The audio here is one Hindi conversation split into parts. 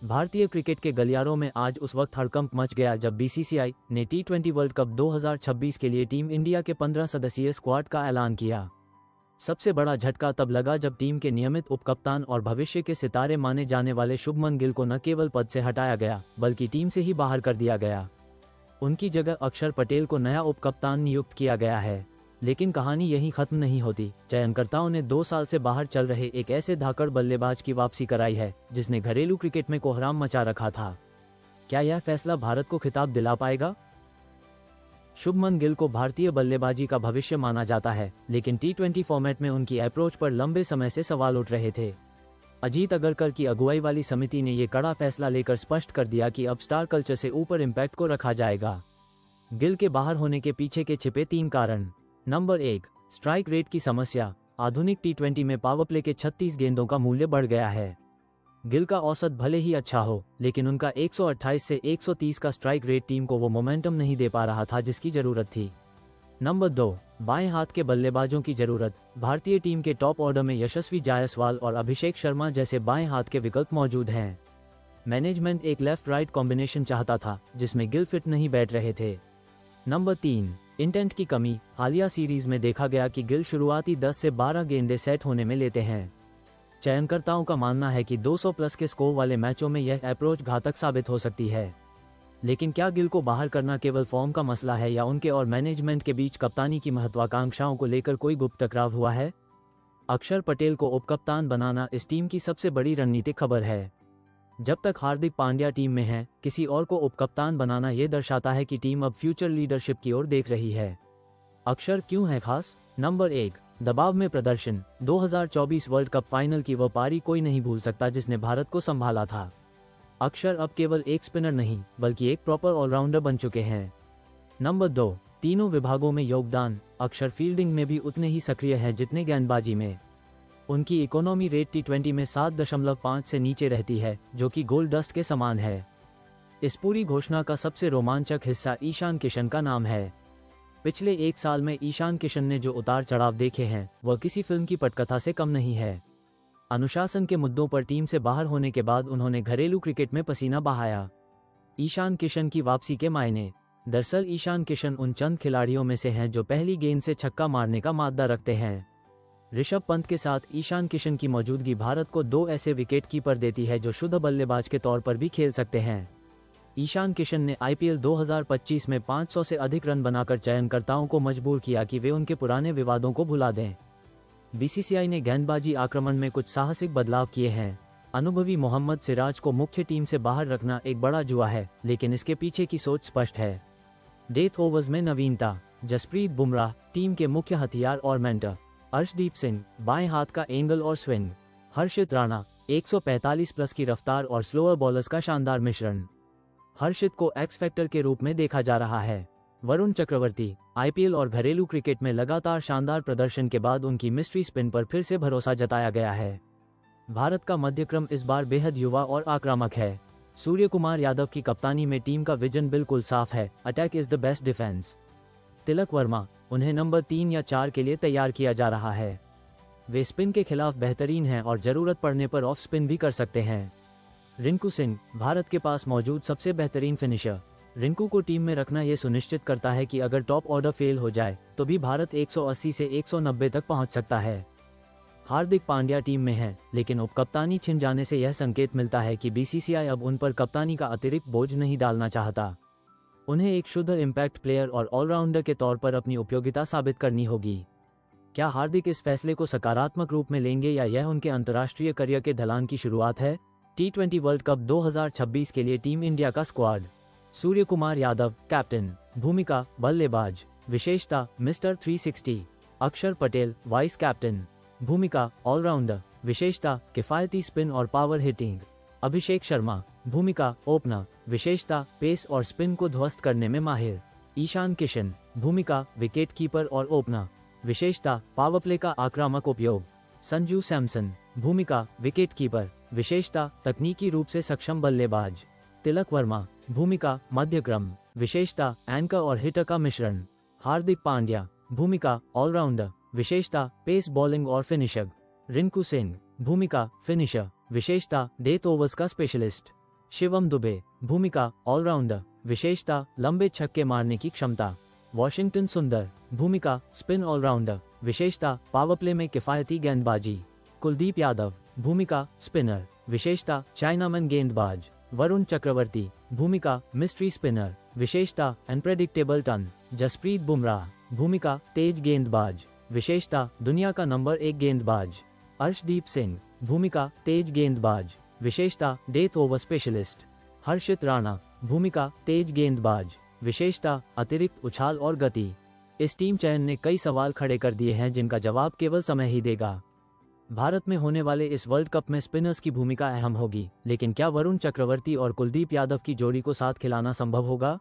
भारतीय क्रिकेट के गलियारों में आज उस वक्त हड़कंप मच गया जब बीसीसीआई ने टी20 वर्ल्ड कप 2026 के लिए टीम इंडिया के 15 सदस्यीय स्क्वाड का ऐलान किया। सबसे बड़ा झटका तब लगा जब टीम के नियमित उपकप्तान और भविष्य के सितारे माने जाने वाले शुभमन गिल को न केवल पद से हटाया गया बल्कि टीम से ही बाहर कर दिया गया। उनकी जगह अक्षर पटेल को नया उपकप्तान नियुक्त किया गया है। लेकिन कहानी यहीं खत्म नहीं होती। चयनकर्ताओं ने 2 साल से बाहर चल रहे एक ऐसे धाकड़ बल्लेबाज की वापसी कराई है जिसने घरेलू क्रिकेट में कोहराम मचा रखा था। क्या यह फैसला भारत को खिताब दिला पाएगा? शुभमन गिल को भारतीय बल्लेबाजी का भविष्य माना जाता है, लेकिन टी20 फॉर्मेट में उनकी अप्रोच पर लंबे समय से सवाल उठ रहे थे। अजीत अगरकर की अगुवाई वाली समिति ने यह कड़ा फैसला लेकर स्पष्ट कर दिया कि अब स्टार कल्चर से ऊपर इम्पैक्ट को रखा जाएगा। गिल के बाहर होने के पीछे के छिपे 3 कारण। नंबर 1, स्ट्राइक रेट की समस्या। आधुनिक टी20 में पावर प्ले के 36 गेंदों का मूल्य बढ़ गया है। गिल का औसत भले ही अच्छा हो, लेकिन उनका 128 से 130 का स्ट्राइक रेट टीम को वो मोमेंटम नहीं दे पा रहा था जिसकी जरूरत थी। नंबर 2, बाएं हाथ के बल्लेबाजों की जरूरत। भारतीय टीम के टॉप ऑर्डर में यशस्वी जायसवाल और अभिषेक शर्मा जैसे बाएं हाथ के विकल्प मौजूद हैं। मैनेजमेंट एक लेफ्ट राइट कॉम्बिनेशन चाहता था जिसमें गिल फिट नहीं बैठ रहे थे। नंबर 3, इंटेंट की कमी। हालिया सीरीज में देखा गया कि गिल शुरुआती 10 से 12 गेंदें सेट होने में लेते हैं। चयनकर्ताओं का मानना है कि 200 प्लस के स्कोर वाले मैचों में यह अप्रोच घातक साबित हो सकती है। लेकिन क्या गिल को बाहर करना केवल फॉर्म का मसला है या उनके और मैनेजमेंट के बीच कप्तानी की महत्वाकांक्षाओं को लेकर कोई गुप्त टकराव हुआ है? अक्षर पटेल को उपकप्तान बनाना इस टीम की सबसे बड़ी रणनीतिक खबर है। जब तक हार्दिक पांड्या टीम में है, किसी और को उपकप्तान बनाना यह दर्शाता है कि टीम अब फ्यूचर लीडरशिप की ओर देख रही है। अक्षर क्यों है खास? नंबर 1, दबाव में प्रदर्शन। 2024 वर्ल्ड कप फाइनल की वह पारी कोई नहीं भूल सकता जिसने भारत को संभाला था। अक्षर अब केवल एक स्पिनर नहीं बल्कि एक प्रॉपर ऑलराउंडर बन चुके हैं। नंबर 2, तीनों विभागों में योगदान। अक्षर फील्डिंग में भी उतने ही सक्रिय हैं जितने गेंदबाजी में। उनकी इकोनॉमी रेट टी20 में 7.5 से नीचे रहती है, जो कि गोल्ड डस्ट के समान है। इस पूरी घोषणा का सबसे रोमांचक हिस्सा ईशान किशन का नाम है। पिछले 1 साल में ईशान किशन ने जो उतार चढ़ाव देखे हैं वह किसी फिल्म की पटकथा से कम नहीं है। अनुशासन के मुद्दों पर टीम से बाहर होने के बाद उन्होंने घरेलू क्रिकेट में पसीना बहाया। ईशान किशन की वापसी के मायने। दरअसल ईशान किशन उन चंद खिलाड़ियों में से हैं जो पहली गेंद से छक्का मारने का माद्दा रखते हैं। ऋषभ पंत के साथ ईशान किशन की मौजूदगी भारत को 2 ऐसे विकेट कीपर देती है जो शुद्ध बल्लेबाज के तौर पर भी खेल सकते हैं। ईशान किशन ने आईपीएल 2025 में 500 से अधिक रन बनाकर चयनकर्ताओं को मजबूर किया कि वे उनके पुराने विवादों को भुला दें। बीसीसीआई ने गेंदबाजी आक्रमण में कुछ साहसिक बदलाव किए हैं। अनुभवी मोहम्मद सिराज को मुख्य टीम से बाहर रखना एक बड़ा जुआ है, लेकिन इसके पीछे की सोच स्पष्ट है। डेथ ओवर्स में नवीनता। जसप्रीत बुमराह टीम के मुख्य हथियार और मेंटर। अर्शदीप सिंह बाएं हाथ का एंगल और स्विंग। हर्षित राणा 145 प्लस की रफ्तार और स्लोअर बॉलर्स का शानदार मिश्रण। हर्षित को एक्स फैक्टर के रूप में देखा जा रहा है। वरुण चक्रवर्ती आईपीएल और घरेलू क्रिकेट में लगातार शानदार प्रदर्शन के बाद उनकी मिस्ट्री स्पिन पर फिर से भरोसा जताया गया है। भारत का मध्यक्रम इस बार बेहद युवा और आक्रामक है। सूर्यकुमार यादव की कप्तानी में टीम का विजन बिल्कुल साफ है, attack is the best defence. Tilak Varma, उन्हें नंबर 3 या 4 के लिए तैयार किया जा रहा है। वे स्पिन के खिलाफ बेहतरीन हैं और जरूरत पड़ने पर ऑफ स्पिन भी कर सकते हैं। रिंकू सिंह भारत के पास मौजूद सबसे बेहतरीन फिनिशर। रिंकू को टीम में रखना यह सुनिश्चित करता है कि अगर टॉप ऑर्डर फेल हो जाए तो भी भारत 180 से 190 तक पहुंच सकता है। हार्दिक पांड्या टीम में है, लेकिन उपकप्तानी छिन जाने से यह संकेत मिलता है कि बीसीसीआई अब उन पर कप्तानी का अतिरिक्त बोझ नहीं डालना चाहता। उन्हें एक शुद्ध इम्पैक्ट प्लेयर और ऑलराउंडर के तौर पर अपनी उपयोगिता साबित करनी होगी। क्या हार्दिक इस फैसले को सकारात्मक रूप में लेंगे या यह उनके अंतर्राष्ट्रीय करियर के ढलान की शुरुआत है? टी20 वर्ल्ड कप 2026 के लिए टीम इंडिया का स्क्वाड। सूर्यकुमार यादव कैप्टन। भूमिका बल्लेबाज। विशेषता मिस्टर 360। अक्षर पटेल वाइस कैप्टन। भूमिका ऑलराउंडर। विशेषता किफायती स्पिन और पावर हिटिंग। अभिषेक शर्मा भूमिका ओपनर। विशेषता पेस और स्पिन को ध्वस्त करने में माहिर। ईशान किशन भूमिका विकेट कीपर और ओपनर। विशेषता पावर प्ले का आक्रामक उपयोग। संजू सैमसन भूमिका विकेट कीपर। विशेषता तकनीकी रूप से सक्षम बल्लेबाज। तिलक वर्मा भूमिका मध्यक्रम। विशेषता एंकर और हिटर का मिश्रण। हार्दिक पांड्या भूमिका ऑलराउंडर। विशेषता पेस बॉलिंग और फिनिशर। रिंकू सिंह भूमिका फिनिशर। विशेषता डेथ ओवर्स का स्पेशलिस्ट। शिवम दुबे, भूमिका ऑलराउंडर, विशेषता लंबे छक्के मारने की क्षमता। वॉशिंगटन सुंदर, भूमिका स्पिन ऑलराउंडर, विशेषता पावर प्ले में किफायती गेंदबाजी। कुलदीप यादव, भूमिका स्पिनर, विशेषता चाइनामैन गेंदबाज। वरुण चक्रवर्ती, भूमिका मिस्ट्री स्पिनर, विशेषता अनप्रेडिक्टेबल टर्न। जसप्रीत बुमराह, भूमिका तेज गेंदबाज, विशेषता दुनिया का नंबर 1 गेंदबाज। अर्शदीप सिंह, भूमिका तेज गेंदबाज, विशेषता डेथ ओवर स्पेशलिस्ट। हर्षित राणा, भूमिका तेज गेंदबाज, विशेषता अतिरिक्त उछाल और गति। इस टीम चयन ने कई सवाल खड़े कर दिए हैं जिनका जवाब केवल समय ही देगा। भारत में होने वाले इस वर्ल्ड कप में स्पिनर्स की भूमिका अहम होगी, लेकिन क्या वरुण चक्रवर्ती और कुलदीप यादव की जोड़ी को साथ खिलाना संभव होगा?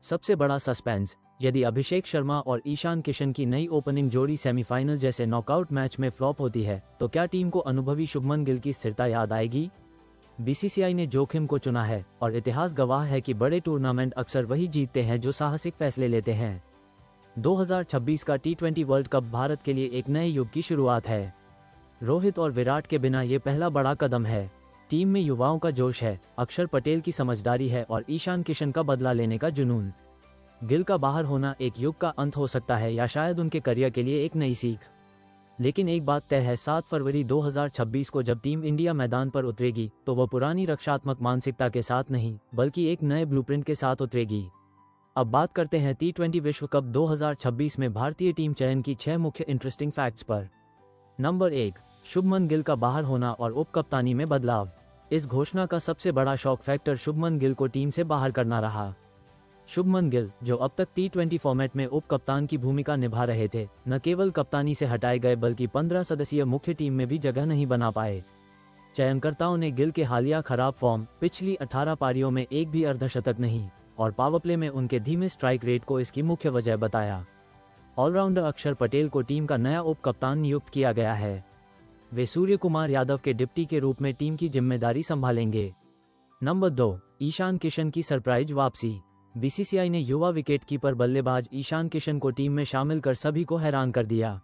सबसे बड़ा सस्पेंस, यदि अभिषेक शर्मा और ईशान किशन की नई ओपनिंग जोड़ी सेमीफाइनल जैसे नॉकआउट मैच में फ्लॉप होती है तो क्या टीम को अनुभवी शुभमन गिल की स्थिरता याद आएगी? बीसीसीआई ने जोखिम को चुना है और इतिहास गवाह है कि बड़े टूर्नामेंट अक्सर वही जीतते हैं जो साहसिक फैसले लेते हैं। 2026 का T20 वर्ल्ड कप भारत के लिए एक नए युग की शुरुआत है। रोहित और विराट के बिना ये पहला बड़ा कदम है। टीम में युवाओं का जोश है, अक्षर पटेल की समझदारी है और ईशान किशन का बदला लेने का जुनून। गिल का बाहर होना एक युग का अंत हो सकता है या शायद उनके करियर के लिए एक नई सीख। लेकिन एक बात तय है, 7 फरवरी 2026 को जब टीम इंडिया मैदान पर उतरेगी तो वह पुरानी रक्षात्मक मानसिकता के साथ नहीं बल्कि एक नए ब्लूप्रिंट के साथ उतरेगी। अब बात करते हैं T20 विश्व कप 2026 में भारतीय टीम चयन की 6 मुख्य इंटरेस्टिंग फैक्ट्स पर। नंबर 1, शुभमन गिल का बाहर होना और उप कप्तानी में बदलाव। इस घोषणा का सबसे बड़ा शॉक फैक्टर शुभमन गिल को टीम से बाहर करना रहा। शुभमन गिल, जो अब तक T20 फॉर्मेट में उप कप्तान की भूमिका निभा रहे थे, न केवल कप्तानी से हटाए गए बल्कि 15 सदस्यीय मुख्य टीम में भी जगह नहीं बना पाए। चयनकर्ताओं ने गिल के हालिया खराब फॉर्म, पिछली 18 पारियों में एक भी अर्धशतक नहीं और पावर प्ले में उनके धीमे स्ट्राइक रेट को इसकी मुख्य वजह बताया। ऑलराउंडर अक्षर पटेल को टीम का नया उप कप्तान नियुक्त किया गया है। वे सूर्य कुमार यादव के डिप्टी के रूप में टीम की जिम्मेदारी संभालेंगे। नंबर 2, ईशान किशन की सरप्राइज वापसी। बीसीसीआई ने युवा विकेटकीपर बल्लेबाज ईशान किशन को टीम में शामिल कर सभी को हैरान कर दिया।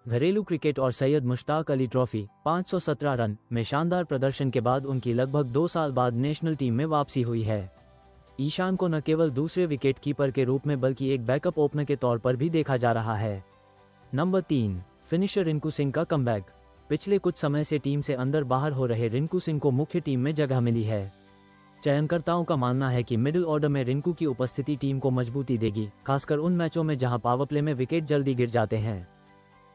घरेलू क्रिकेट और सैयद मुश्ताक अली ट्रॉफी 517 रन में शानदार प्रदर्शन के बाद उनकी लगभग 2 साल बाद नेशनल टीम में वापसी हुई है। ईशान को न केवल दूसरे विकेटकीपर के रूप में बल्कि एक बैकअप ओपनर के तौर पर भी देखा जा रहा है। नंबर 3, फिनिशर रिंकू सिंह का कमबैक। पिछले कुछ समय से टीम से अंदर बाहर हो रहे रिंकू सिंह को मुख्य टीम में जगह मिली है। चयनकर्ताओं का मानना है कि मिडिल ऑर्डर में रिंकू की उपस्थिति टीम को मजबूती देगी, खासकर उन मैचों में जहां पावर प्ले में विकेट जल्दी गिर जाते हैं।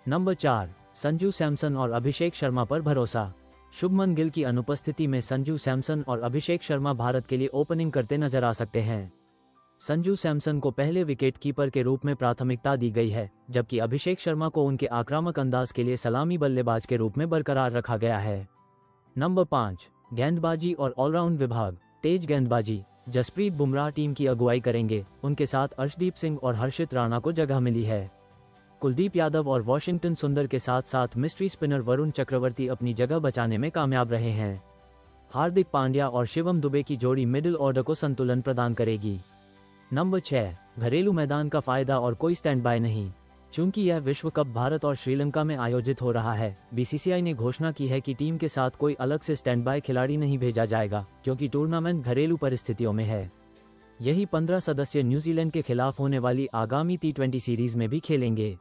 नंबर 4, संजू सैमसन और अभिषेक शर्मा पर भरोसा। शुभमन गिल की अनुपस्थिति में संजू सैमसन और अभिषेक शर्मा भारत के लिए ओपनिंग करते नजर आ सकते हैं। संजू सैमसन को पहले विकेटकीपर के रूप में प्राथमिकता दी गई है, जबकि अभिषेक शर्मा को उनके आक्रामक अंदाज के लिए सलामी बल्लेबाज के रूप में बरकरार रखा गया है। नंबर 5, गेंदबाजी और ऑलराउंड विभाग। तेज गेंदबाजी। जसप्रीत बुमराह टीम की अगुवाई करेंगे, उनके साथ अर्शदीप सिंह और हर्षित राणा को जगह मिली है। कुलदीप यादव और वॉशिंगटन सुंदर के साथ साथ मिस्ट्री स्पिनर वरुण चक्रवर्ती अपनी जगह बचाने में कामयाब रहे हैं। हार्दिक पांड्या और शिवम दुबे की जोड़ी मिडिल ऑर्डर को संतुलन प्रदान करेगी। नंबर 6, घरेलू मैदान का फायदा और कोई स्टैंड बाय नहीं। चूंकि यह विश्व कप भारत और श्रीलंका में आयोजित हो रहा है, बीसीसीआई ने घोषणा की है कि टीम के साथ कोई अलग से स्टैंड बाय खिलाड़ी नहीं भेजा जाएगा, क्योंकि टूर्नामेंट घरेलू परिस्थितियों में है। यही 15 सदस्य न्यूजीलैंड के खिलाफ होने वाली आगामी T20 सीरीज में भी खेलेंगे।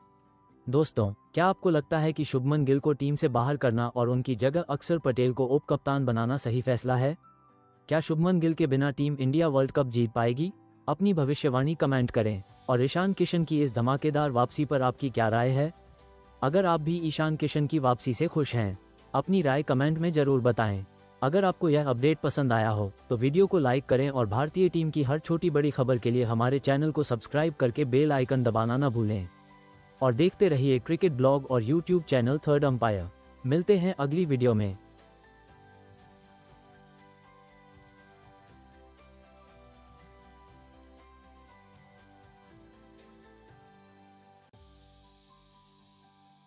दोस्तों, क्या आपको लगता है कि शुभमन गिल को टीम से बाहर करना और उनकी जगह अक्षर पटेल को उप कप्तान बनाना सही फैसला है? क्या शुभमन गिल के बिना टीम इंडिया वर्ल्ड कप जीत पाएगी? अपनी भविष्यवाणी कमेंट करें। और ईशान किशन की इस धमाकेदार वापसी पर आपकी क्या राय है? अगर आप भी ईशान किशन की वापसी से खुश हैं, अपनी राय कमेंट में जरूर बताएं। अगर आपको यह अपडेट पसंद आया हो तो वीडियो को लाइक करें और भारतीय टीम की हर छोटी बड़ी खबर के लिए हमारे चैनल को सब्सक्राइब करके बेल आइकन दबाना न भूलें। और देखते रहिए क्रिकेट ब्लॉग और यूट्यूब चैनल थर्ड अंपायर। मिलते हैं अगली वीडियो में।